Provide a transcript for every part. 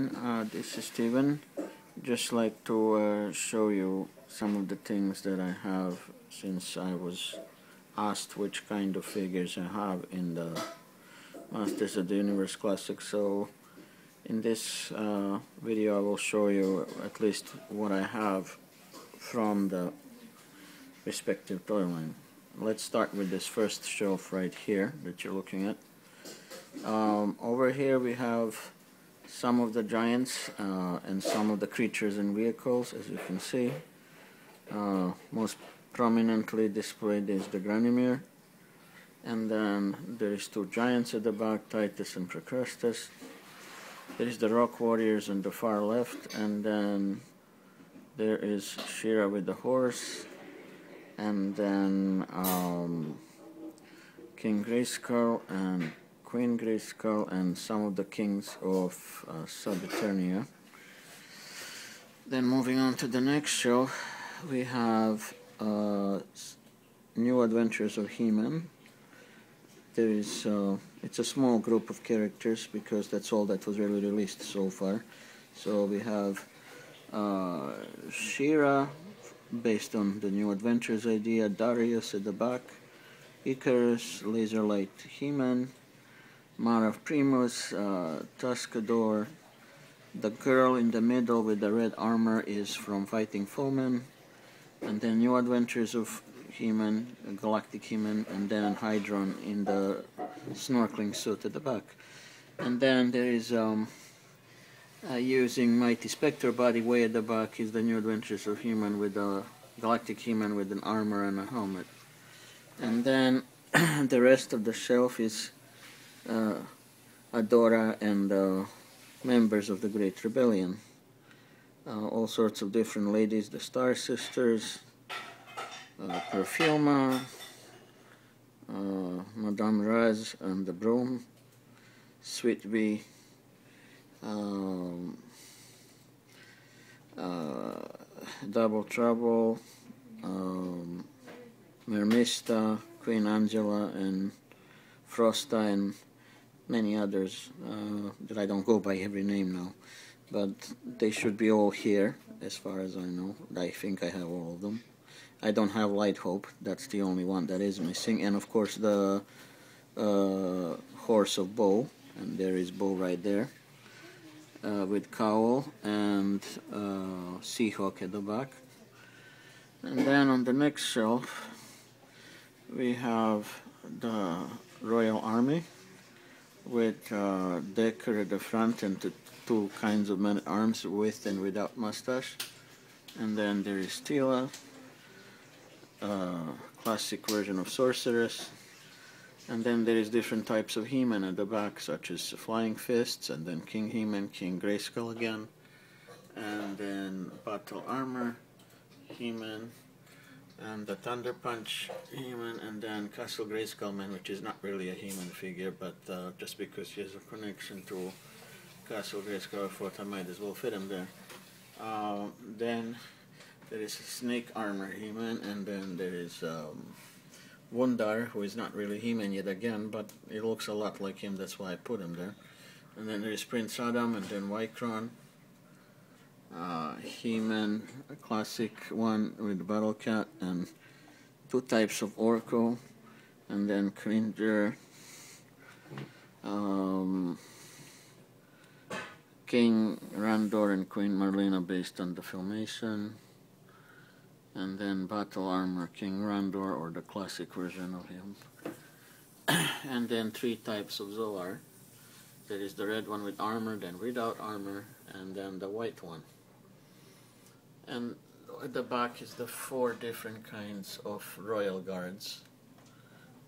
everyone, this is Steven. Just like to show you some of the things that I have since I was asked which kind of figures I have in the Masters of the Universe Classic. So in this video I will show you at least what I have from the respective toy line. Let's start with this first shelf right here that you're looking at. Over here we have some of the giants and some of the creatures and vehicles, as you can see. Most prominently displayed is the Granimir, and then there is two giants at the back, Titus and Procrustes. There is the Rock Warriors on the far left, and then there is She-Ra with the horse, and then King Grayskull and Queen Grayskull and some of the kings of Sub-Eternia. Then moving on to the next show, we have New Adventures of He-Man. There is it's a small group of characters because that's all that was really released so far. So we have She-Ra based on the New Adventures idea, Darius at the back, Icarus, Laserlight He-Man, Mara Primus, Tuscador. The girl in the middle with the red armor is from Fighting Foeman, and then New Adventures of He-Man, Galactic He-Man, and then Hydron in the snorkeling suit at the back. And then there is using Mighty Spectre body way at the back is the New Adventures of He-Man with the Galactic He-Man with an armor and a helmet. And then the rest of the shelf is Adora and members of the Great Rebellion. All sorts of different ladies, the Star Sisters, Perfuma, Madame Raz and the Broom, Sweet Bee, Double Trouble, Mermista, Queen Angela, and Frosta, and many others that I don't go by every name now, but they should be all here as far as I know. I think I have all of them. I don't have Light Hope, that's the only one that is missing, and of course the Horse of Bo, and there is Bo right there, with Cowl and Seahawk at the back. And then on the next shelf we have the Royal Army with Decker at the front and two kinds of men-at-arms with and without mustache. And then there is Tila, classic version of Sorceress. And then there is different types of He-Man at the back, such as Flying Fists, and then King He-Man, King Grayskull again, and then Battle Armor He-Man, and the Thunder Punch He-Man, and then Castle Grayskull Man, which is not really a He-Man figure, but just because he has a connection to Castle Grayskull, I thought I might as well fit him there. Then there is Snake Armor He-Man, and then there is Wundar, who is not really He-Man yet again, but it looks a lot like him, that's why I put him there. And then there is Prince Adam, and then Wycron. He-Man, a classic one with Battle Cat, and two types of Orko, and then Cringer, King Randor and Queen Marlena based on the Filmation, and then Battle Armor King Randor, or the classic version of him. And then three types of Zoar. There is the red one with armor, then without armor, and then the white one. And at the back is the four different kinds of Royal Guards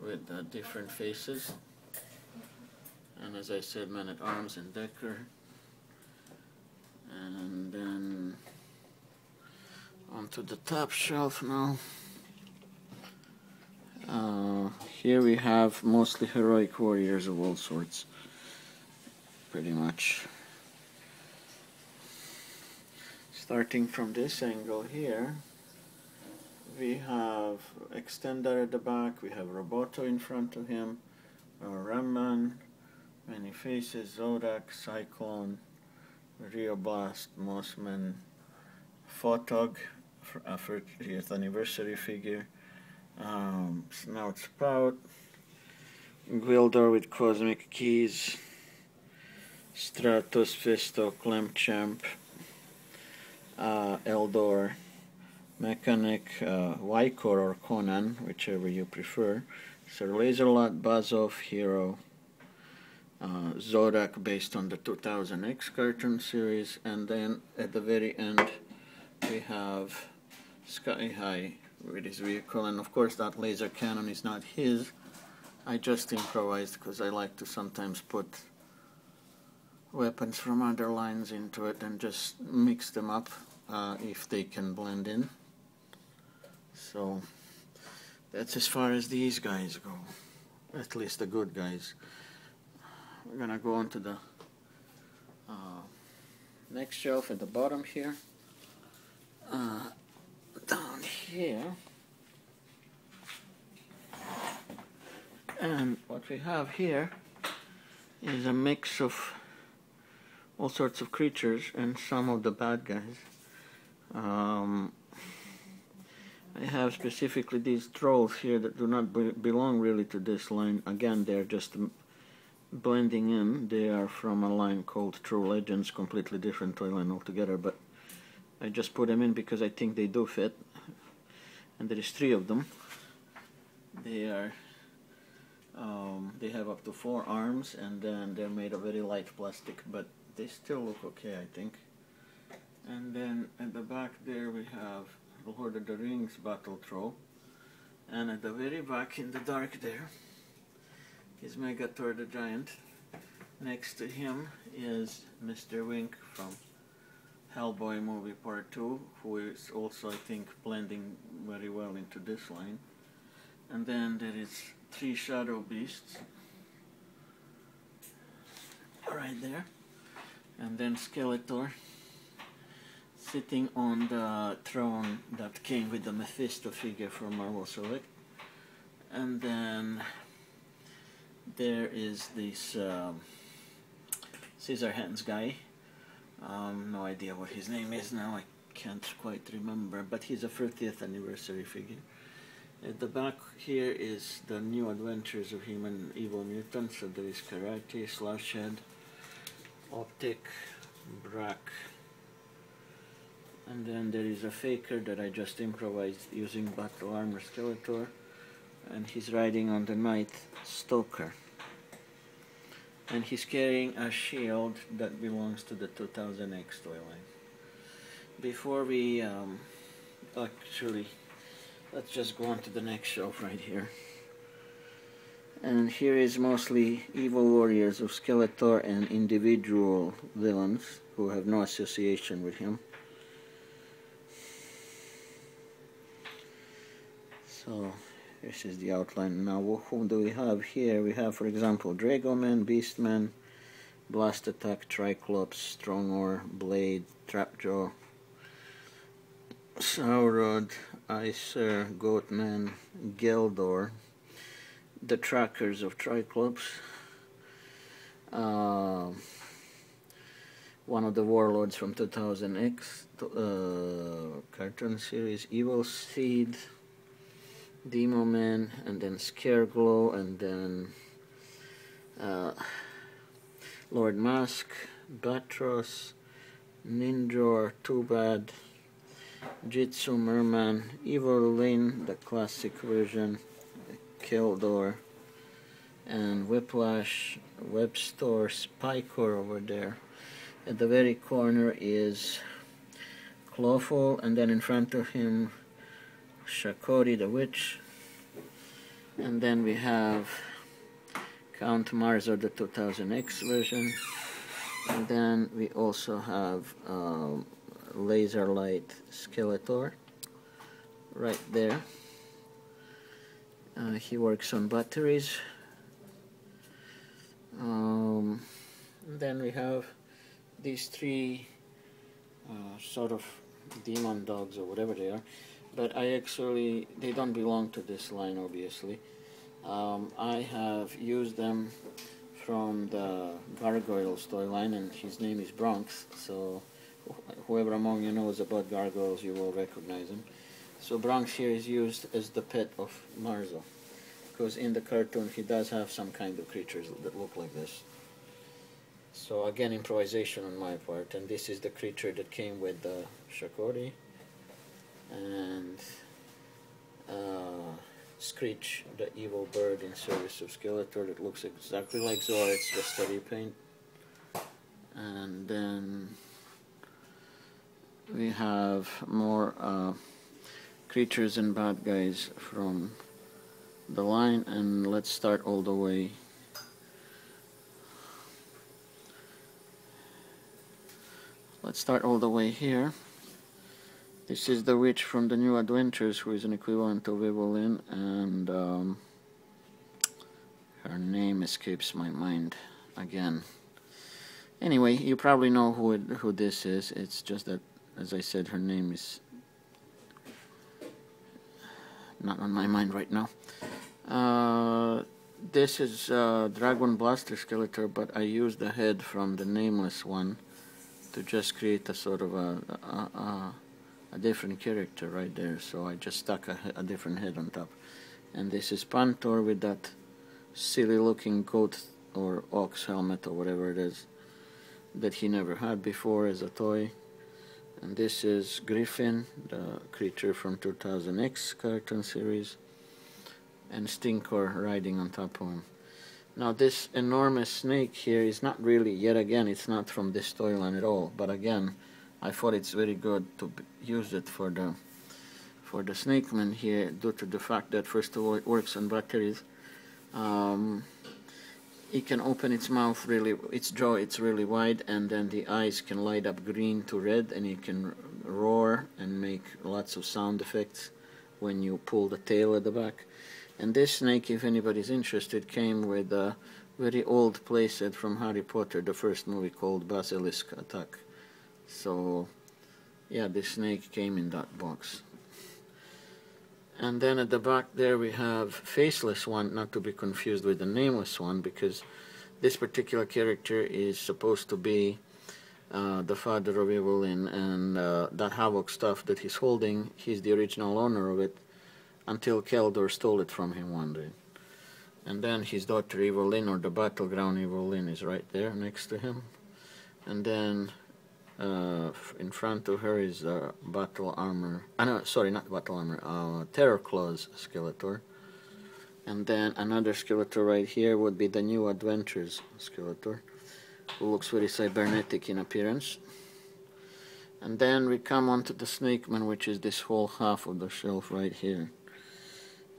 with different faces. And as I said, Men-at-Arms and Decker. And then onto the top shelf now. Here we have mostly heroic warriors of all sorts, pretty much. Starting from this angle here, we have Extender at the back, we have Roboto in front of him, Ramman, Many Faces, Zodak, Cyclone, Rioblast Mossman Photog, a 30th anniversary figure. Snout Spout, Gwildor with Cosmic Keys, Stratos Fisto Clamchamp, Eldor Mechanic, Wycor or Conan, whichever you prefer, Sir Laserlot, Bazov, Hero, Zorak based on the 2000X cartoon series, and then at the very end we have Sky High with his vehicle, and of course that laser cannon is not his. I just improvised because I like to sometimes put weapons from other lines into it and just mix them up if they can blend in. So that's as far as these guys go, at least the good guys. We're gonna go on to the next shelf at the bottom here. Down here, and what we have here is a mix of all sorts of creatures and some of the bad guys. I have specifically these trolls here that do not belong really to this line. Again, they're just blending in. They are from a line called True Legends, completely different toy line altogether, but I just put them in because I think they do fit, and there is 3 of them. They are they have up to 4 arms, and then they're made of very light plastic, but they still look okay, I think. And then at the back there we have the Horde of the Rings Battle Troll, and at the very back in the dark there is Megator the Giant. Next to him is Mr. Wink from Hellboy movie part 2, who is also, I think, blending very well into this line. And then there is 3 Shadow Beasts right there, and then Skeletor sitting on the throne that came with the Mephisto figure from Marvel Select. And then there is this Scissorhands guy. No idea what his name is now, I can't quite remember, but he's a 30th anniversary figure. At the back here is the new adventures of him and evil mutants. So there is Karate, Slashhead, Optic, Brack, and then there is a Faker that I just improvised using Battle Armor Skeletor, and he's riding on the Night Stalker. And he's carrying a shield that belongs to the 2000X toy line. Before we actually, let's just go on to the next shelf right here. And here is mostly evil warriors of Skeletor and individual villains who have no association with him. So this is the outline. Now whom do we have here? We have, for example, Dragoman, Beastman, Blast Attack, Triclops, Strongor, Blade, Trapjaw, Saurod, Icer, Goatman, Geldor, the Trackers of Triclops, one of the warlords from 2000X cartoon series, Evil Seed, Demo Man, and then Scareglow, and then Lord Mask, Batros, Ninjor, Too Bad, Jitsu Merman, Evil Lyn, the classic version, Keldor, and Whiplash, Webstore, Spycore over there. At the very corner is Clawful, and then in front of him Shakori the Witch, and then we have Count Marzo, the 2000X version, and then we also have Laser Light Skeletor right there. He works on batteries. Then we have these 3 sort of demon dogs or whatever they are, but they don't belong to this line, obviously. I have used them from the Gargoyle storyline, and his name is Bronx, so whoever among you knows about gargoyles, you will recognize him. So Bronx here is used as the pet of Marzo, because in the cartoon he does have some kind of creatures that look like this. So again, improvisation on my part, and this is the creature that came with the Shakori, and Screech, the evil bird in service of Skeletor, that looks exactly like Zora, it's just a repaint. And then we have more creatures and bad guys from the line, and let's start all the way. Let's start all the way here. This is the witch from the New Adventures, who is an equivalent of Evelyn, and her name escapes my mind again. Anyway, you probably know who this is. It's just that, as I said, her name is not on my mind right now. This is Dragon Blaster Skeletor, but I used the head from the nameless one to just create a sort of a different character right there. So I just stuck a different head on top. And this is Pantor with that silly looking goat or ox helmet or whatever it is that he never had before as a toy. And this is Griffin, the creature from 2000X cartoon series, and Stinkor riding on top of him. Now this enormous snake here is not really, yet again, it's not from this storyline at all, but again, I thought it's very good to use it for the Snake Man here, due to the fact that first of all it works on batteries. It can open its mouth its jaw, it's really wide, and then the eyes can light up green to red, and it can roar and make lots of sound effects when you pull the tail at the back. And this snake, if anybody's interested, came with a very old playset from Harry Potter, the first movie, called Basilisk Attack. So yeah, this snake came in that box. And then at the back there we have Faceless One, not to be confused with the Nameless One, because this particular character is supposed to be the father of Evelyn, and that Havoc stuff that he's holding, he's the original owner of it, until Keldor stole it from him one day. And then his daughter Evelyn, or the Battleground Evelyn, is right there next to him. And then in front of her is Battle Armor, no, sorry, not Battle Armor, Terror Claws Skeletor. And then another Skeletor right here would be the New Adventures Skeletor, who looks very cybernetic in appearance. And then we come on to the Snake Man, which is this whole half of the shelf right here.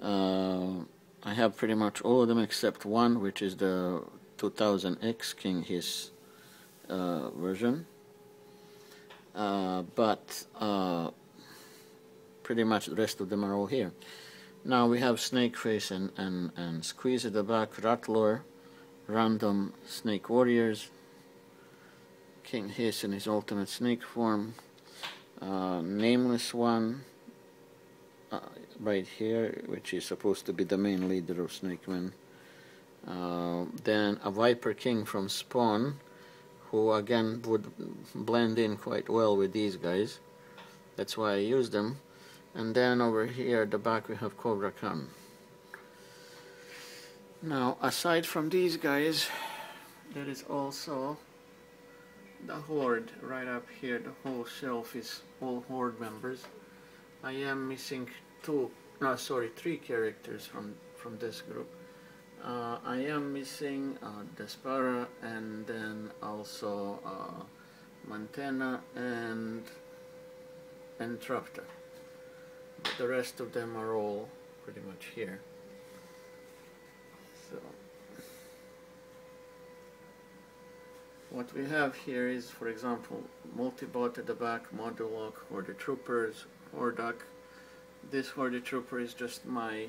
I have pretty much all of them except one, which is the 2000X King Hiss version. But pretty much the rest of them are all here. Now we have Snakeface and Squeeze at the back, Rattler, random Snake Warriors, King Hiss in his ultimate snake form, Nameless One right here, which is supposed to be the main leader of Snake Man. Then a Viper King from Spawn, who again would blend in quite well with these guys. That's why I used them. And then over here at the back we have Cobra Khan. Now aside from these guys, there is also the Horde right up here. The whole shelf is all Horde members. I am missing three characters from this group. I am missing Despara, and then also Montana and Trapta. But the rest of them are all pretty much here. So what we have here is, for example, Multibot at the back, Moduloc, Horde Troopers, Hordak. This Horde Trooper is just my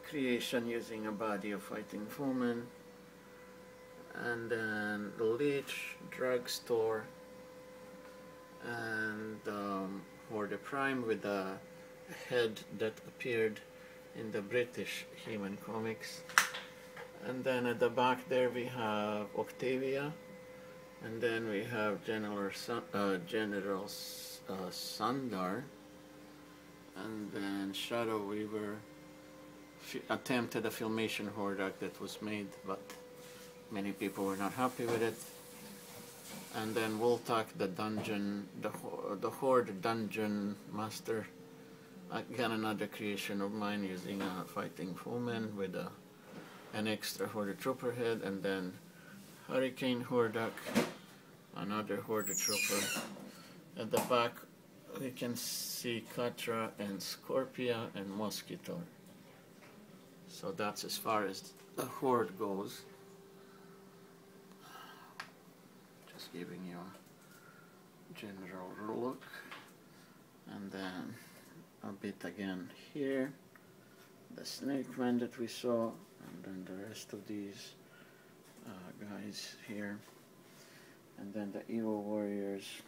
creation using a body of Fighting Foeman. And then the Leech, Drugstore, and Horde Prime with a head that appeared in the British He-Man comics. And then at the back there we have Octavia, and then we have General Sundar, and then Shadow Weaver attempted a Filmation Horde that was made, but many people were not happy with it. And then Voltak, the dungeon, the Horde dungeon master, again another creation of mine using a fighting foeman with an extra Horde trooper head, and then Hurricane Hordak, another Horde trooper. At the back we can see Katra and Scorpia and Mosquitor. So that's as far as the Horde goes. Just giving you a general look. And then a bit again here. The Snake Man that we saw, and then the rest of these guys here. And then the Evil Warriors.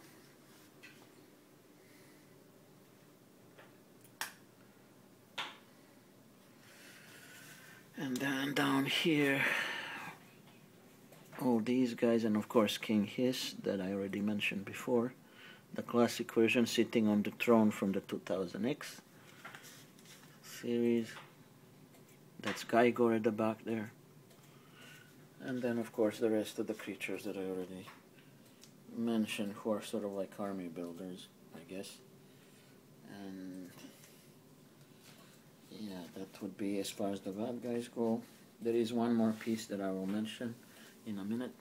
And then down here, all these guys, and of course King Hiss that I already mentioned before, the classic version sitting on the throne from the 2000X series. That's Gygor at the back there. And then of course the rest of the creatures that I already mentioned, who are sort of like army builders, I guess. And yeah, that would be as far as the bad guys go. There is one more piece that I will mention in a minute.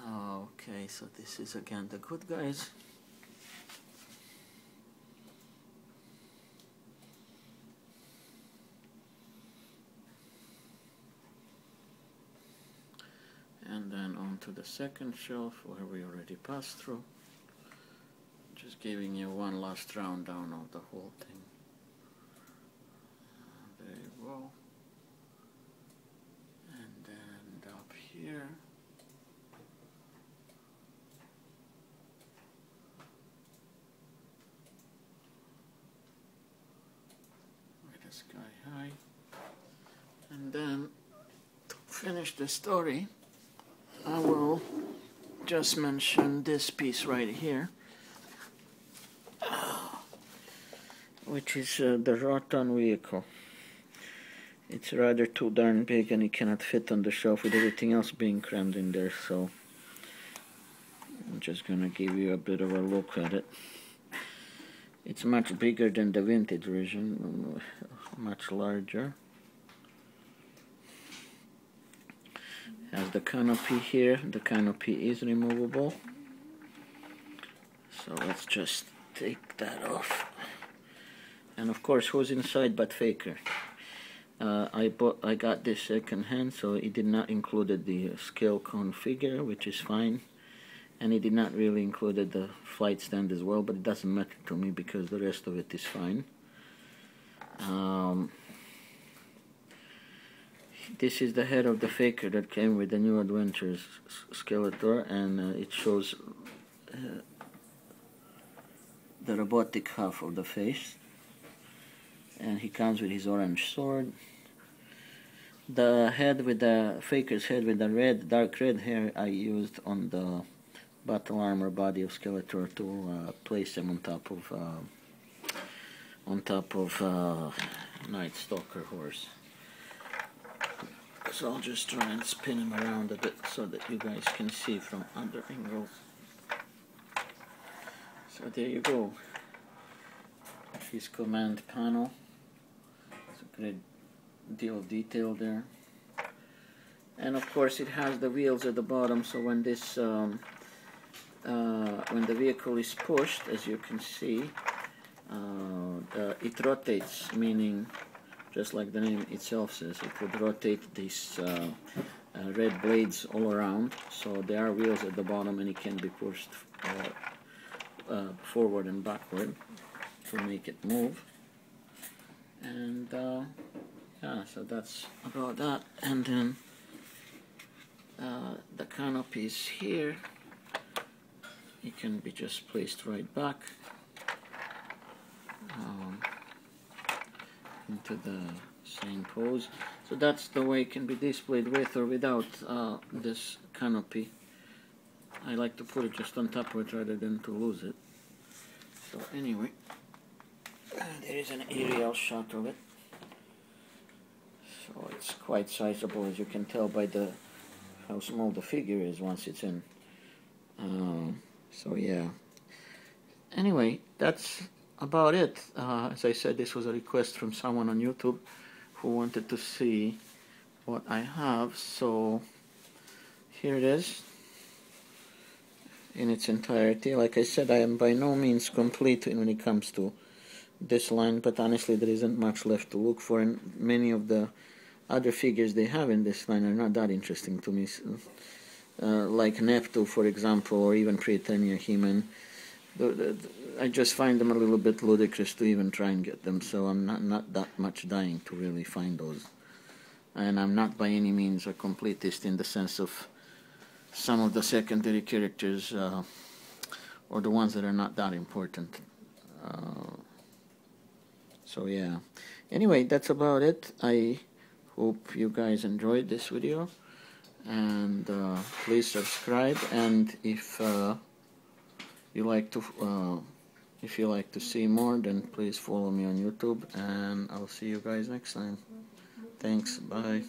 Okay, so this is again the good guys. And then on to the second shelf where we already passed through. Just giving you one last round down of the whole thing. There you go. And then up here. With the sky high. And then to finish the story, I will just mention this piece right here, which is the Rotan vehicle. It's rather too darn big and it cannot fit on the shelf with everything else being crammed in there, so I'm just gonna give you a bit of a look at it. It's much bigger than the vintage version, much larger. Has the canopy here. The canopy is removable, so let's just take that off. And of course, who's inside but Faker? I got this second hand, so it did not include the scale configure, which is fine, and it did not really include the flight stand as well, but it doesn't matter to me because the rest of it is fine. This is the head of the Faker that came with the New Adventures Skeletor, and it shows the robotic half of the face, and he comes with his orange sword. The head with the Faker's head with the dark red hair I used on the battle armor body of Skeletor to place him on top of Night Stalker horse. So I'll just try and spin him around a bit so that you guys can see from other angles. So there you go. His command panel. It's a great deal of detail there. And of course it has the wheels at the bottom, so when this when the vehicle is pushed, as you can see, it rotates, meaning just like the name itself says, it would rotate these red blades all around. So there are wheels at the bottom and it can be pushed forward and backward to make it move. And yeah, so that's about that. And then the canopy is here. It can be just placed right back into the same pose. So that's the way it can be displayed with or without this canopy. I like to put it just on top of it rather than to lose it. So anyway, there is an aerial shot of it. So it's quite sizable, as you can tell by how small the figure is once it's in. So yeah. Anyway, that's about it. As I said, this was a request from someone on YouTube who wanted to see what I have. So here it is in its entirety. Like I said, I am by no means complete when it comes to this line, but honestly there isn't much left to look for, and many of the other figures they have in this line are not that interesting to me. Like Nepthu, for example, or even Pre-Eternia He-Man. I just find them a little bit ludicrous to even try and get them, so I'm not that much dying to really find those. And I'm not by any means a completist in the sense of some of the secondary characters, or the ones that are not that important. So yeah. Anyway, that's about it. I hope you guys enjoyed this video, and please subscribe, and if you like to see more, then please follow me on YouTube, and I'll see you guys next time. Thanks, bye.